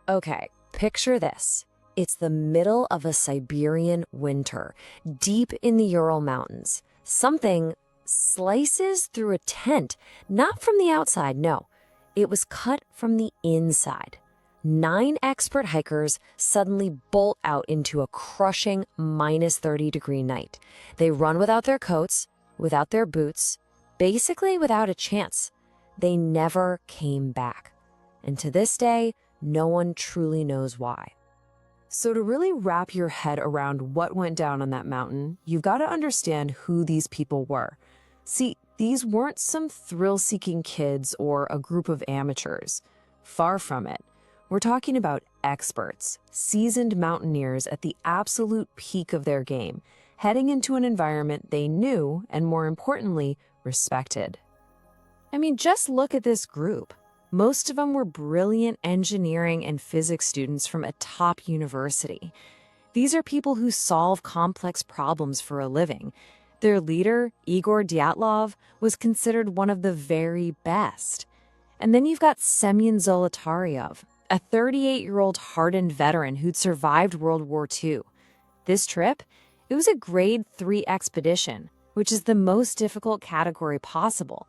Okay, picture this. It's the middle of a Siberian winter, deep in the Ural Mountains. Something slices through a tent, not from the outside, no. It was cut from the inside. 9 expert hikers suddenly bolt out into a crushing minus 30-degree night. They run without their coats, without their boots, basically without a chance. They never came back. And to this day, no one truly knows why. So to really wrap your head around what went down on that mountain, you've got to understand who these people were. See, these weren't some thrill-seeking kids or a group of amateurs. Far from it. We're talking about experts, seasoned mountaineers at the absolute peak of their game, heading into an environment they knew and, more importantly, respected. I mean, just look at this group. Most of them were brilliant engineering and physics students from a top university. These are people who solve complex problems for a living. Their leader, Igor Dyatlov, was considered one of the very best. And then you've got Semyon Zolotaryov, a 38-year-old hardened veteran who'd survived World War II. This trip, it was a grade 3 expedition, which is the most difficult category possible.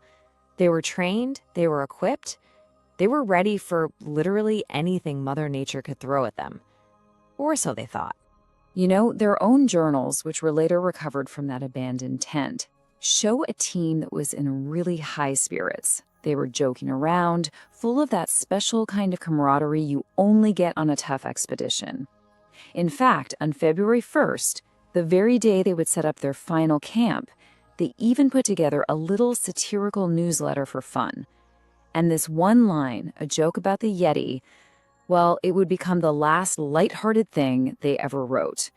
They were trained, they were equipped, they were ready for literally anything Mother Nature could throw at them. Or so they thought. You know, their own journals, which were later recovered from that abandoned tent, show a team that was in really high spirits. They were joking around, full of that special kind of camaraderie you only get on a tough expedition. In fact, on February 1st, the very day they would set up their final camp, they even put together a little satirical newsletter for fun. And this one line, a joke about the Yeti, well, it would become the last lighthearted thing they ever wrote.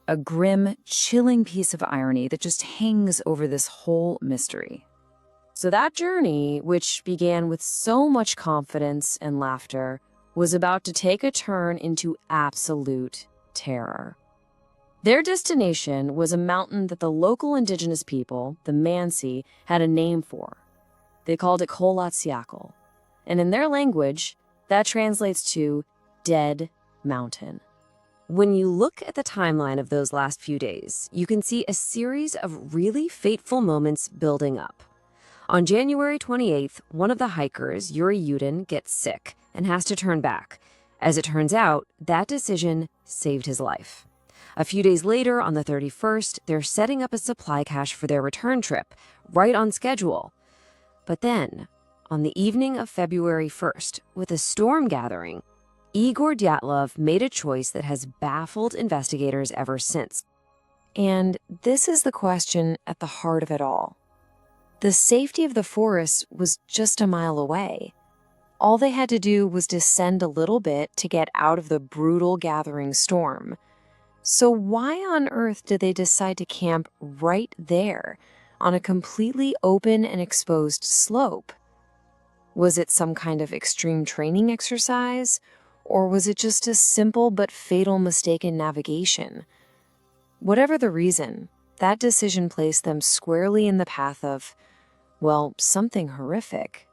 A grim, chilling piece of irony that just hangs over this whole mystery. So that journey, which began with so much confidence and laughter, was about to take a turn into absolute terror. Their destination was a mountain that the local indigenous people, the Mansi, had a name for. They called it Kholat Syakhl, and in their language, that translates to Dead Mountain. When you look at the timeline of those last few days, you can see a series of really fateful moments building up. On January 28th, one of the hikers, Yuri Yudin, gets sick and has to turn back. As it turns out, that decision saved his life. A few days later, on the 31st, they're setting up a supply cache for their return trip, right on schedule. But then, on the evening of February 1st, with a storm gathering, Igor Dyatlov made a choice that has baffled investigators ever since. And this is the question at the heart of it all. The safety of the forest was just a mile away. All they had to do was descend a little bit to get out of the brutal gathering storm. So why on earth did they decide to camp right there, on a completely open and exposed slope? Was it some kind of extreme training exercise? Or was it just a simple but fatal mistake in navigation? Whatever the reason, that decision placed them squarely in the path of, well, something horrific.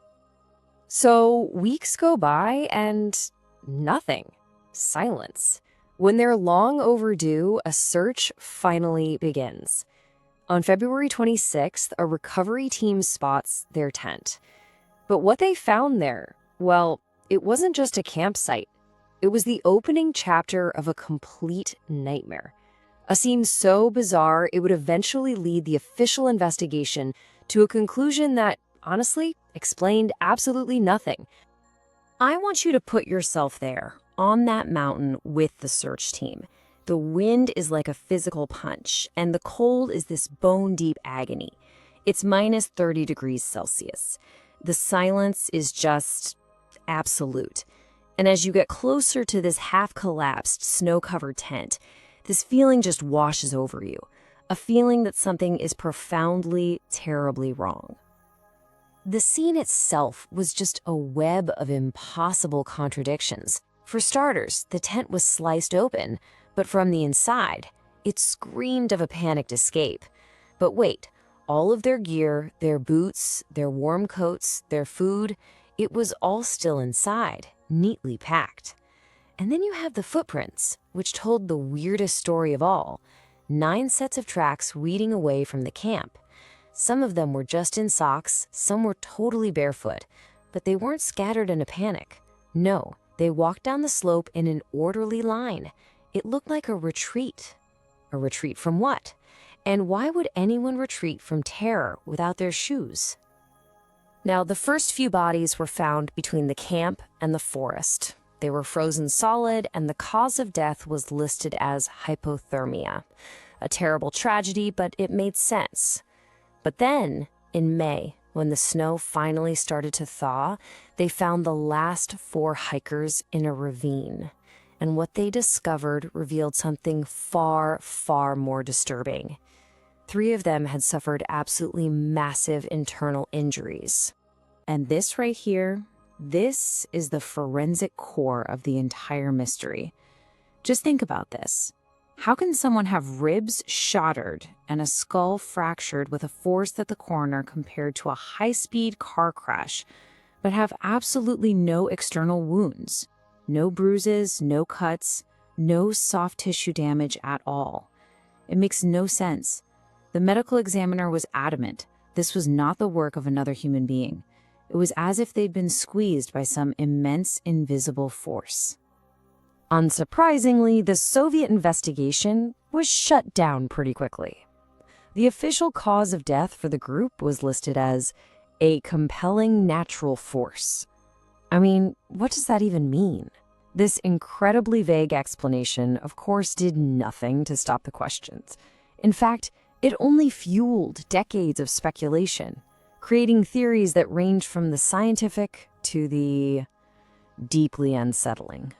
So weeks go by and nothing. Silence. When they're long overdue, a search finally begins. On February 26th, a recovery team spots their tent. But what they found there, well, it wasn't just a campsite. It was the opening chapter of a complete nightmare. A scene so bizarre, it would eventually lead the official investigation to a conclusion that, honestly, explained absolutely nothing. I want you to put yourself there, on that mountain with the search team. The wind is like a physical punch, and the cold is this bone-deep agony. It's minus 30 degrees Celsius. The silence is just absolute. And as you get closer to this half-collapsed, snow-covered tent, this feeling just washes over you. A feeling that something is profoundly, terribly wrong. The scene itself was just a web of impossible contradictions. For starters, the tent was sliced open, but from the inside, it screamed of a panicked escape. But wait, all of their gear, their boots, their warm coats, their food, it was all still inside, neatly packed. And then you have the footprints, which told the weirdest story of all. 9 sets of tracks leading away from the camp. Some of them were just in socks, some were totally barefoot, but they weren't scattered in a panic. No, they walked down the slope in an orderly line. It looked like a retreat. A retreat from what? And why would anyone retreat from terror without their shoes? Now, the first few bodies were found between the camp and the forest. They were frozen solid, and the cause of death was listed as hypothermia. A terrible tragedy, but it made sense. But then, in May, when the snow finally started to thaw, they found the last 4 hikers in a ravine. And what they discovered revealed something far, far more disturbing. 3 of them had suffered absolutely massive internal injuries. And this right here, this is the forensic core of the entire mystery. Just think about this. How can someone have ribs shattered and a skull fractured with a force that the coroner compared to a high-speed car crash, but have absolutely no external wounds? No bruises, no cuts, no soft tissue damage at all. It makes no sense. The medical examiner was adamant this was not the work of another human being. It was as if they'd been squeezed by some immense invisible force. Unsurprisingly, the Soviet investigation was shut down pretty quickly. The official cause of death for the group was listed as a compelling natural force. I mean, what does that even mean? This incredibly vague explanation, of course, did nothing to stop the questions. In fact, it only fueled decades of speculation, creating theories that range from the scientific to the deeply unsettling.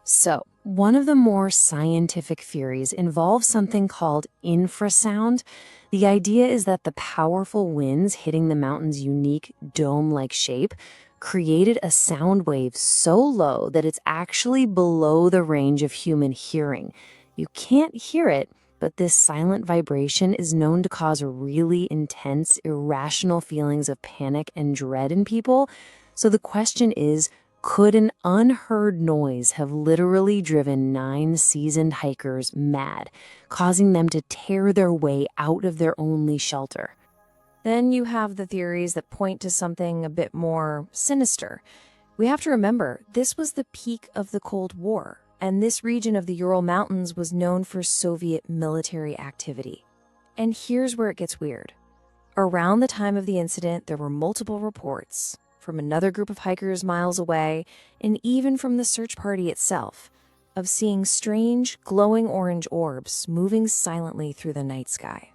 So, one of the more scientific theories involves something called infrasound. The idea is that the powerful winds hitting the mountain's unique dome-like shape created a sound wave so low that it's actually below the range of human hearing. You can't hear it, but this silent vibration is known to cause really intense, irrational feelings of panic and dread in people. So the question is, could an unheard noise have literally driven 9 seasoned hikers mad, causing them to tear their way out of their only shelter? Then you have the theories that point to something a bit more sinister. We have to remember, this was the peak of the Cold War, and this region of the Ural Mountains was known for Soviet military activity. And here's where it gets weird. Around the time of the incident, there were multiple reports from another group of hikers miles away, and even from the search party itself, of seeing strange, glowing orange orbs moving silently through the night sky.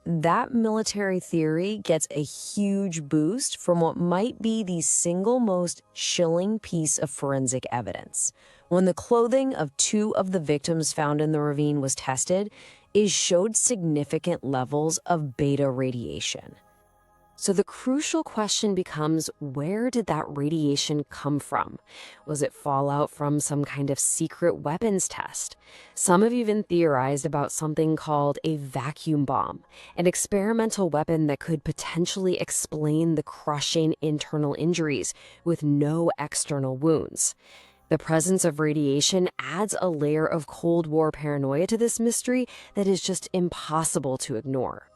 That military theory gets a huge boost from what might be the single most chilling piece of forensic evidence. When the clothing of 2 of the victims found in the ravine was tested, it showed significant levels of beta radiation. So the crucial question becomes, where did that radiation come from? Was it fallout from some kind of secret weapons test? Some have even theorized about something called a vacuum bomb, an experimental weapon that could potentially explain the crushing internal injuries with no external wounds. The presence of radiation adds a layer of Cold War paranoia to this mystery that is just impossible to ignore.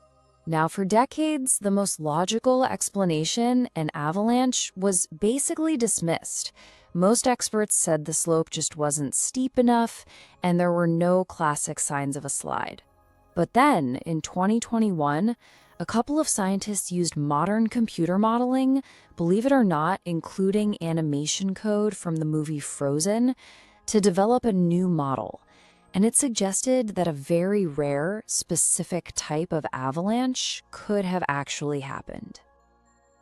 Now, for decades, the most logical explanation, an avalanche, was basically dismissed. Most experts said the slope just wasn't steep enough, and there were no classic signs of a slide. But then, in 2021, a couple of scientists used modern computer modeling, believe it or not, including animation code from the movie Frozen, to develop a new model. And it suggested that a very rare, specific type of avalanche could have actually happened.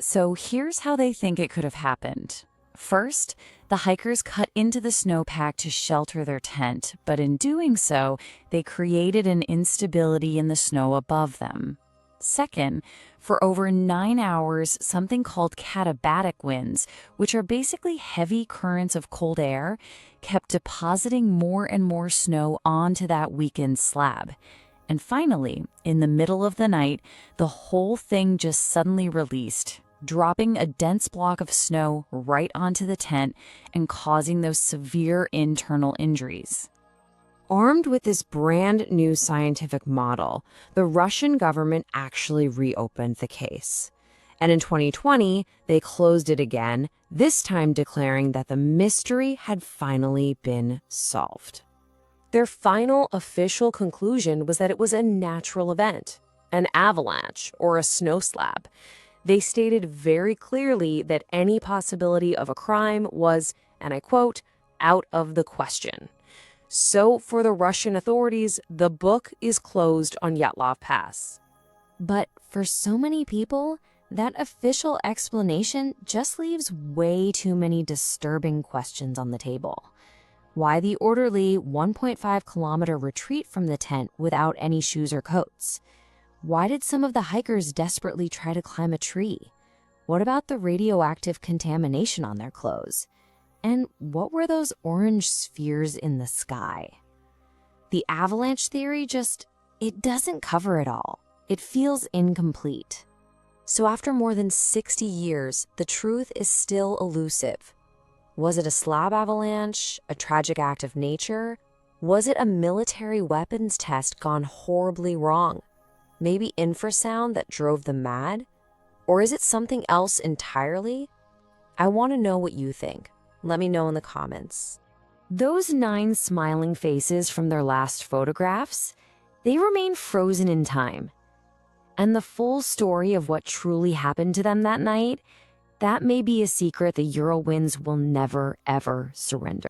So here's how they think it could have happened. First, the hikers cut into the snowpack to shelter their tent, but in doing so, they created an instability in the snow above them. Second, for over 9 hours, something called katabatic winds, which are basically heavy currents of cold air, kept depositing more and more snow onto that weakened slab. And finally, in the middle of the night, the whole thing just suddenly released. dropping a dense block of snow right onto the tent and causing those severe internal injuries. Armed with this brand new scientific model, the Russian government actually reopened the case. And in 2020, they closed it again, this time declaring that the mystery had finally been solved. Their final official conclusion was that it was a natural event, an avalanche or a snow slab. They stated very clearly that any possibility of a crime was, and I quote, out of the question. So for the Russian authorities, the book is closed on Dyatlov Pass. But for so many people, that official explanation just leaves way too many disturbing questions on the table. Why the orderly 1.5-kilometer retreat from the tent without any shoes or coats? Why did some of the hikers desperately try to climb a tree? What about the radioactive contamination on their clothes? And what were those orange spheres in the sky? The avalanche theory it doesn't cover it all. It feels incomplete. So after more than 60 years, the truth is still elusive. Was it a slab avalanche, a tragic act of nature? Was it a military weapons test gone horribly wrong? Maybe infrasound that drove them mad? Or is it something else entirely? I want to know what you think. Let me know in the comments. Those 9 smiling faces from their last photographs, they remain frozen in time. And the full story of what truly happened to them that night, that may be a secret the Eurowinds will never, ever surrender.